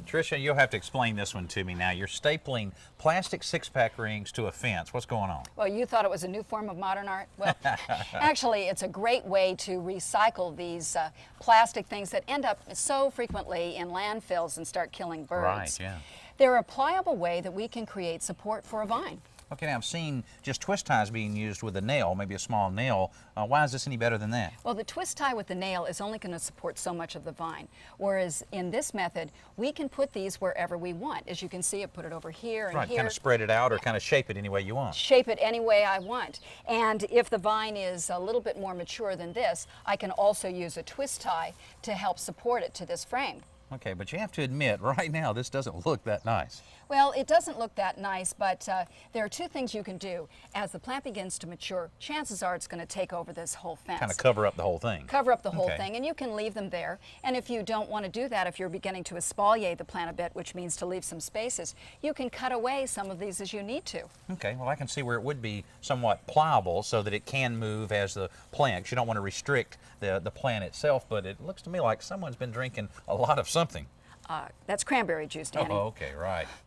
Tricia, you'll have to explain this one to me now. You're stapling plastic six-pack rings to a fence. What's going on? Well, you thought it was a new form of modern art? Well, actually, it's a great way to recycle these plastic things that end up so frequently in landfills and start killing birds. Right, yeah. They're a pliable way that we can create support for a vine. Okay, now I've seen just twist ties being used with a nail, maybe a small nail. Why is this any better than that? Well, the twist tie with the nail is only going to support so much of the vine, whereas in this method, we can put these wherever we want. As you can see, I put it over here and Right, here. kind of spread it out or kind of shape it any way you want. Shape it any way I want. And if the vine is a little bit more mature than this, I can also use a twist tie to help support it to this frame. Okay, but you have to admit, right now, this doesn't look that nice. Well, it doesn't look that nice, but there are two things you can do. As the plant begins to mature, chances are it's going to take over this whole fence. Kind of cover up the whole thing. Cover up the whole Okay. thing, and you can leave them there. And if you don't want to do that, if you're beginning to espalier the plant a bit, which means to leave some spaces, you can cut away some of these as you need to. Okay, well I can see where it would be somewhat pliable so that it can move as the plant. You don't want to restrict the plant itself, but it looks to me like someone's been drinking a lot of something. That's cranberry juice, Danny. Oh, okay, right.